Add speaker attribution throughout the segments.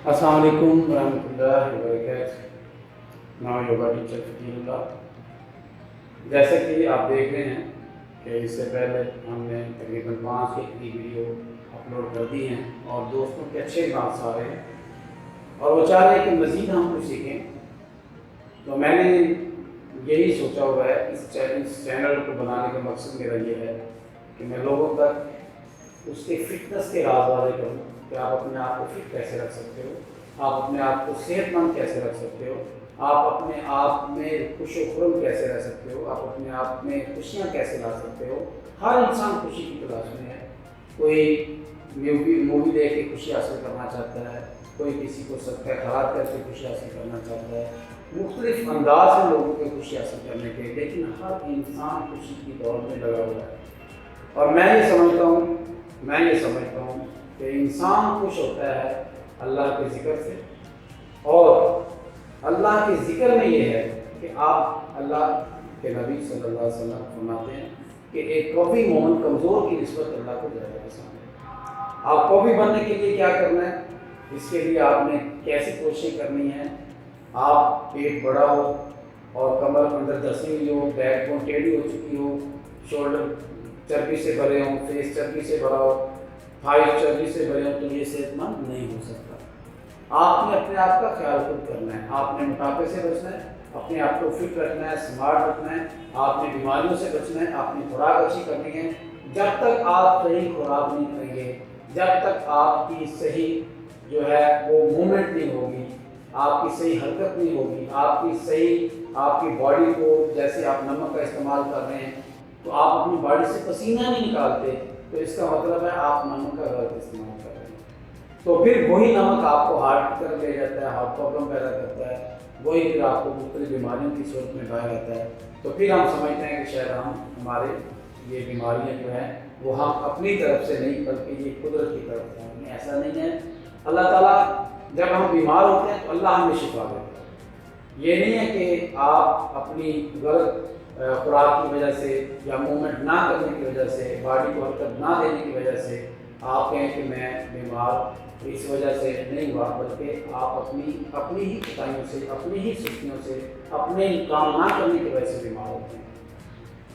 Speaker 1: अस्सलाम वालेकुम रहमतुल्लाहि व बरकातहू। Now yoga teacher Fakirullah. जैसे कि आप देख रहे हैं कि इससे पहले हमने तकरीबन 5 के करीब वीडियो अपलोड कर दी हैं और दोस्तों के अच्छे बात आ रहे हैं और वो चाह रहे हैं कि मज़ीद हम कुछ सीखें। तो मैंने यही सोचा हुआ है, इस चैनल को बनाने का मकसद मेरा ये है कि मैं लोगों तक उसके फिटनेस के राज वाले करूँ कि आप अपने आप को फिट कैसे रख सकते हो, आप अपने आप को सेहतमंद कैसे रख सकते हो, आप अपने आप में खुश व खुर्म कैसे रह सकते हो, आप अपने आप में खुशियाँ कैसे ला सकते हो। हर इंसान खुशी की तलाश में है। कोई मूवी देख के खुशी हासिल करना चाहता है, कोई किसी को सदका खैरात करके खुशी हासिल करना चाहता है। मुख्तलिफ अंदाज हैं लोगों के खुशी हासिल करने के, लेकिन हर इंसान खुशी की दौड़ में लगा हुआ है। और मैं ये समझता हूँ कि इंसान खुश होता है अल्लाह के ज़िक्र से, और अल्लाह के ज़िक्र में ये है कि आप अल्लाह के नबी सल्लल्लाहु अलैहि वसल्लम फरमाते हैं कि एक कॉफ़ी मोमन कमज़ोर की निस्बत अल्लाह को ज़्यादा पसंद है। आप कॉफ़ी बनने के लिए क्या करना है, इसके लिए आपने कैसी कोशिश करनी है। आप पेट बड़ा हो और कमर अंदर धसी हुई हो, बैक बोन टेढ़ी हो चुकी हो, शोल्डर चर्बी से भरे हों, फेस चर्बी से भरा हो, थाई चर्बी से भरे हों, तो ये सेहतमंद नहीं हो सकता। आपने अपने आप का ख्याल खुद करना है। आपने मोटापे से बचना है, अपने आप को फिट रखना है, स्मार्ट रखना है, आपने बीमारियों से बचना है, आपने खुराक अच्छी करनी है। जब तक आप सही खुराक नहीं करेंगे, जब तक आपकी सही जो है वो मूवमेंट नहीं होगी, आपकी सही हरकत नहीं होगी, आपकी बॉडी को, जैसे आप नमक का इस्तेमाल कर रहे हैं तो आप अपनी बॉडी से पसीना नहीं निकालते, तो इसका मतलब है आप नमक का गलत इस्तेमाल कर रहे हैं। तो फिर वही नमक आपको हार्ट की तरफ ले जाता है, हार्ट प्रॉब्लम पैदा करता है, वही फिर आपको मुख्तलिफ बीमारियों की सूरत में डाल जाता है। तो फिर हम समझते हैं कि शायद हमारे ये बीमारियाँ जो हैं वो हम अपनी तरफ से नहीं बल्कि ये कुदरत की तरफ से हैं। ऐसा नहीं है। अल्लाह ताला जब हम बीमार होते हैं तो अल्लाह हमें शिफा देता है। ये नहीं है कि आप अपनी गलत खुराक की वजह से या मूवमेंट ना करने की वजह से, बॉडी को हरकत ना देने की वजह से आप कहें कि मैं बीमार इस वजह से नहीं हुआ, बल्कि आप अपनी ही कोताहियों से, अपनी ही सुस्तियों से, अपने काम ना करने की वजह से बीमार होते हैं।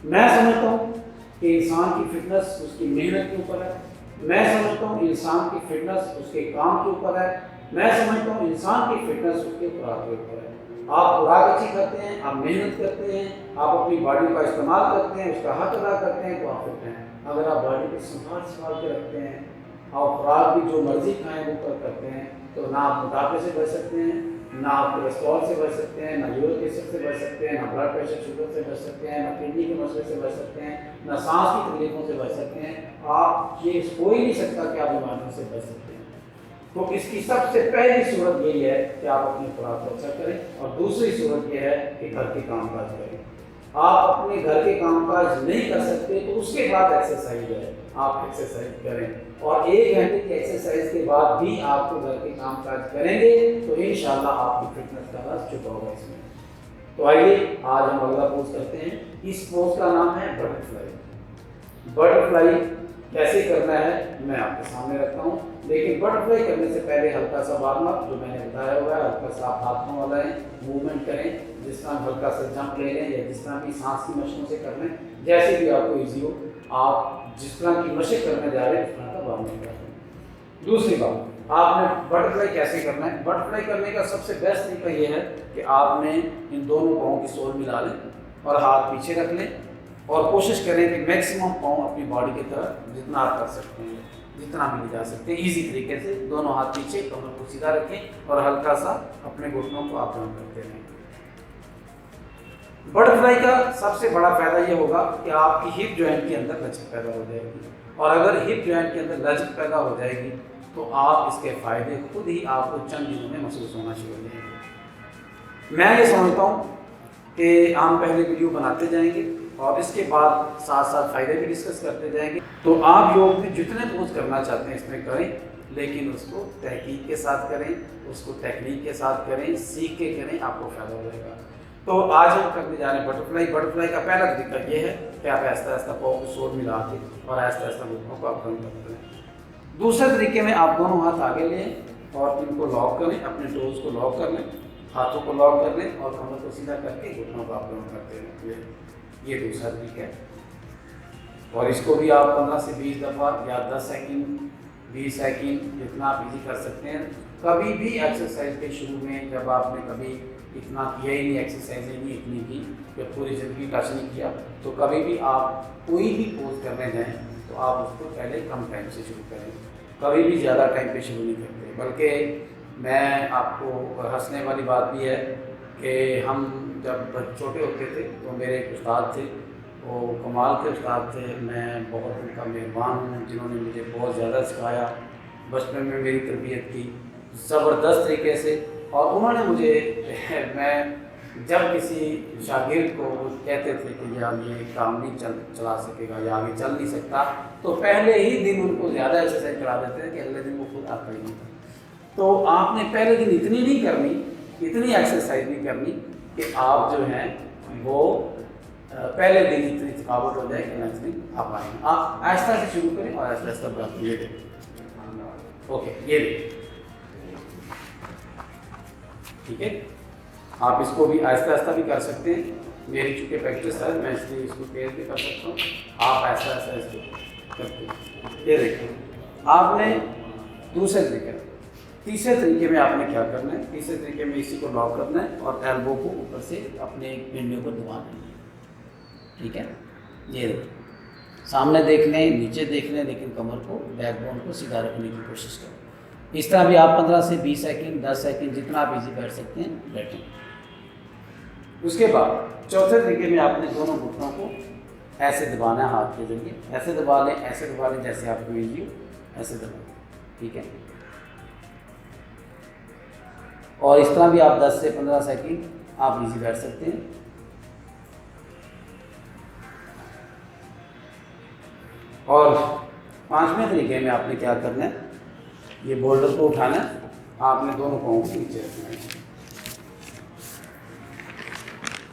Speaker 1: मैं समझता हूँ कि इंसान की फिटनेस उसकी मेहनत के ऊपर है। मैं समझता हूँ इंसान की फिटनेस उसके काम के ऊपर है। मैं समझता हूँ इंसान की फिटनेस उसके खुराक के ऊपर है। आप खुराक अच्छी करते हैं, आप मेहनत करते हैं, आप अपनी बॉडी का इस्तेमाल करते हैं, उसका हक अदा करते हैं तो आप फिट हैं। अगर आप बॉडी को संभाल के रखते हैं और खुराक भी जो मर्जी खाएं वो करते हैं, तो ना आप मोटापे से बच सकते हैं, ना आप कोलेस्ट्रॉल से बच सकते हैं, ना यूरिक एसिड से बच सकते हैं, ना ब्लड प्रेशर शुगर से बच सकते हैं, ना किडनी के मसले से बच सकते हैं, ना सांस की तकलीफों से बच सकते हैं। आप ये हो ही नहीं सकता कि आप बीमारियों से बच सकते हैं। तो इसकी सबसे पहली सूरत यही है कि आप अपनी खुराक को अच्छा करें, और दूसरी सूरत यह है कि घर के काम काज करें। आप अपने घर के काम काज नहीं कर सकते तो उसके बाद एक्सरसाइज है, आप एक्सरसाइज करें, और 1 घंटे की एक्सरसाइज के बाद भी आपको घर के काम काज करेंगे तो इंशाल्लाह आपकी फिटनेस का राज छुपा होगा इसमें। तो आइए आज हम अगला पोज करते हैं। इस पोज का नाम है बटरफ्लाई। बटरफ्लाई कैसे करना है मैं आपके सामने रखता हूँ, लेकिन बटरफ्लाई करने से पहले हल्का सा वार्म अप जो मैंने बताया हुआ है, हल्का सा आप हाथों वाला है मूवमेंट करें, जिस तरह हल्का सा जंप ले लें या जिस तरह भी सांस की मशकों से कर लें, जैसे भी आपको ईजी हो। आप जिस तरह की मशक करने जा रहे हैं उस तरह का वार्म अप कर लें। दूसरी बात, आपने बटरफ्लाई कैसे करना है। बटरफ्लाई करने का सबसे बेस्ट तरीका ये है कि आपने इन दोनों पाँव की सोल मिला लें और हाथ पीछे रख लें, और कोशिश करें कि मैक्सिमम पाँव अपनी बॉडी की तरफ जितना आप कर सकते हैं, जितना भी ले जा सकते हैं, इजी तरीके से दोनों हाथ पीछे, कमर को सीधा रखें और हल्का सा अपने घुटनों को आप डाउन करते रहें। बटरफ्लाई का सबसे बड़ा फायदा ये होगा कि आपकी हिप जॉइंट के अंदर लचक पैदा हो जाएगी, और अगर हिप जॉइंट के अंदर लचक पैदा हो जाएगी तो आप इसके फायदे खुद ही आपको चंद दिनों में महसूस होना शुरू हो जाएंगे। मैं ये समझता हूँ कि हम पहले वीडियो बनाते जाएंगे और इसके बाद साथ साथ फायदे भी डिस्कस करते जाएंगे। तो आप योग में जितने पोज करना चाहते हैं इसमें करें, लेकिन उसको तहकीक के साथ करें, उसको टेक्निक के साथ करें, सीख के करें, आपको फायदा हो जाएगा। तो आज हम करने जा रहे हैं बटरफ्लाई। बटरफ्लाई का पहला तरीका ये है कि आप आहिस्ता आहिस्ता पाँव को सोल मिला के और आहिस्ता आहिस्ता घुटनों को आप बंद करते हैं। दूसरे तरीके में आप दोनों हाथ आगे लें اور ان کو لاک کریں، اپنے ٹوز کو لاک کر لیں، ہاتھوں کو لاک کر لیں اور کمر کو سیدھا کر کے گھٹنوں کو آپ ڈاؤن کرتے رہیں. یہ دوسرا طریقہ ہے. اور اس کو بھی آپ 15 سے 20 دفعہ یا 10 سیکنڈ 20 سیکنڈ جتنا آپ ایزی کر سکتے ہیں. کبھی بھی ایکسرسائز کے شروع میں جب آپ نے کبھی اتنا کیا ہی نہیں، ایکسرسائز ہی نہیں اتنی کی یا پوری زندگی ٹچ نہیں کیا، تو کبھی بھی آپ کوئی بھی پوز کرنے جائیں تو آپ اس کو پہلے کم ٹائم سے شروع کریں. کبھی بھی زیادہ ٹائم پہ شروع نہیں کرتے. بلکہ میں آپ کو ہنسنے والی بات بھی ہے کہ ہم جب چھوٹے ہوتے تھے تو میرے ایک استاد تھے، وہ کمال کے استاد تھے. میں بہت ان کا مہربان ہوں، جنہوں نے مجھے بہت زیادہ سکھایا، بچپن میں میری تربیت کی زبردست طریقے سے. اور انہوں نے مجھے میں جب کسی شاگرد کو وہ کہتے تھے کہ یار یہ کام نہیں چلا سکے گا یا آگے چل نہیں سکتا، تو پہلے ہی دن ان کو زیادہ ایکسرسائز کرا دیتے ہیں کہ اگلے دن وہ خود آتا ہی نہیں تھا. تو آپ نے پہلے دن اتنی نہیں کرنی، اتنی ایکسرسائز نہیں کرنی کہ آپ جو ہیں وہ پہلے دن اتنی تھکاوٹ ہو جائے کہ نیکسٹ دن آپ آئیں. آپ آہستہ سے شروع کریں اور آہستہ آہستہ بڑھتے. یہ دیں اوکے، یہ دیں ٹھیک ہے. آپ اس کو بھی آہستہ آہستہ بھی کر سکتے ہیں. میری چونکہ پریکٹس ہے میں اس لیے اس کو تیز بھی کر سکتا ہوں. آپ آہستہ آہستہ اس کو کرتے ہیں. یہ دیکھیں آپ نے دوسرے طریقے. تیسرے طریقے میں آپ نے کیا کرنا ہے؟ تیسرے طریقے میں اسی کو لاک کرنا ہے اور ایلبو کو اوپر سے اپنے پنڈیوں کو دبانا ہے. ٹھیک ہے، یہ دیکھیں سامنے دیکھ لیں، نیچے دیکھ لیں، لیکن کمر کو بیک بون کو سیدھا رکھنے کی کوشش کریں. اس طرح بھی آپ 15 سے 20 سیکنڈ 10 سیکنڈ جتنا آپ ایزی بیٹھ سکتے ہیں بیٹھیں. اس کے بعد چوتھے طریقے میں آپ نے دونوں گھٹنوں کو ایسے دبانا ہے ہاتھ کے ذریعے. ایسے دبا لیں، ایسے دبا لیں جیسے آپ کو ایزی ہو، ایسے دبا لیں. ٹھیک ہے، اور اس طرح بھی آپ 10 سے 15 سیکنڈ آپ ایزی بیٹھ سکتے ہیں. اور پانچویں طریقے میں آپ نے کیا کرنا ہے؟ یہ بولڈر کو اٹھانا ہے، آپ نے دونوں پاؤں کو نیچے رکھنا ہے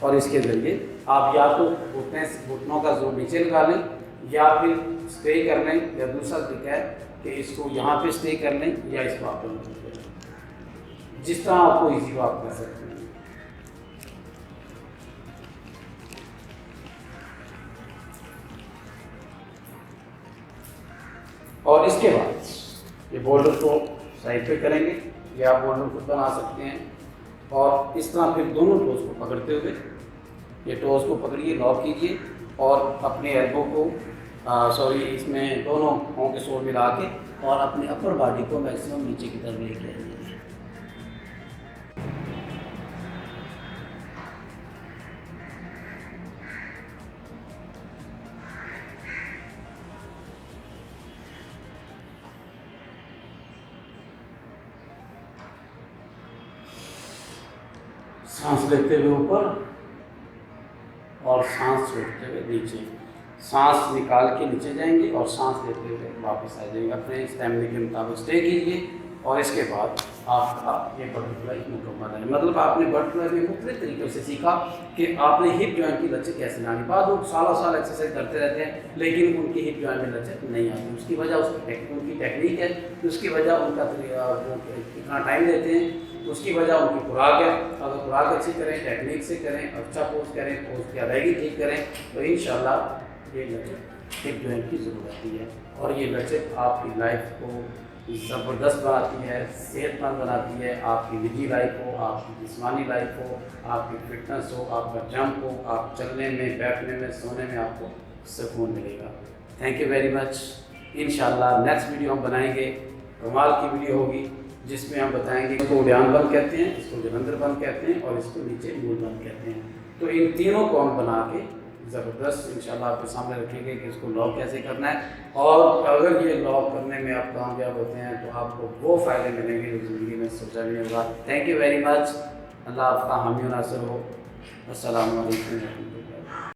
Speaker 1: اور اس کے ذریعے آپ یا تو گھٹنوں کا زور نیچے لگا لیں یا پھر اسٹے کر لیں، یا دوسرا طریقہ ہے کہ اس کو یہاں پہ اسٹے کر لیں یا اس کو آپ کر لیں. جس طرح آپ کو ایزی آپ کر سکتے ہیں. اور اس کے بعد یہ بولڈر کو سائڈ پہ کریں گے یا آپ بولڈر کو بنا سکتے ہیں. اور اس طرح پھر دونوں ٹوز کو پکڑتے ہوئے یہ ٹوز کو پکڑیے، لاک کیجیے اور اپنے ایلبو کو اس میں دونوں پاؤں کے سول ملا کے اور اپنے اپر باڈی کو میکسیمم نیچے کی طرف لے کے آئیے. سانس لیتے ہوئے اوپر اور سانس چھوڑتے ہوئے نیچے. سانس نکال کے نیچے جائیں گے اور سانس لیتے ہوئے واپس آ جائیں گے. اپنے اسٹیمنے کے مطابق اسٹے کیجیے اور اس کے بعد آپ کا یہ بٹرفلائی مکمل ہے. مطلب آپ نے بٹرفلائی میں مختلف طریقوں سے سیکھا کہ آپ نے ہپ جوائنٹ کی لچک کیسے لانی. بعض لوگ سالوں سال ایکسرسائز کرتے رہتے ہیں لیکن ان کی ہپ جوائنٹ میں لچک نہیں آتی. اس کی وجہ ان کی ٹیکنیک ہے، اس کی وجہ ان کا کتنا ٹائم دیتے ہیں، اس کی وجہ ان کی خوراک ہے. اگر خوراک اچھی کریں، ٹیکنیک سے کریں، اچھا پوز کریں، پوز کی ادائیگی ٹھیک کریں تو انشاءاللہ یہ لچک ہپ جوائنٹ کی ضرورت ہوتی ہے. اور یہ لچک آپ کی لائف کو زبردست بناتی ہے، صحت مند بناتی ہے. آپ کی نجی لائف ہو، آپ کی جسمانی لائف ہو، آپ کی فٹنس ہو، آپ کا جمپ ہو، آپ چلنے میں، بیٹھنے میں، سونے میں آپ کو سکون ملے گا. Thank you very much. انشاءاللہ نیکسٹ ویڈیو ہم بنائیں گے، کمال کی ویڈیو ہوگی جس میں ہم بتائیں گے اس کو اڑیان بند کہتے ہیں، اس کو جلندر بند کہتے ہیں اور اس کو نیچے مول بند کہتے ہیں. تو ان تینوں کو ہم بنا کے زبردست انشاءاللہ آپ کے سامنے رکھیں گے کہ اس کو لاک کیسے کرنا ہے. اور اگر یہ لاک کرنے میں آپ کامیاب ہوتے ہیں تو آپ کو وہ فائدے ملیں گے جو زندگی میں سوچا بھی نہیں ہوگا. Thank you very much. اللہ آپ کا حامی و ناصر ہو. السلام علیکم.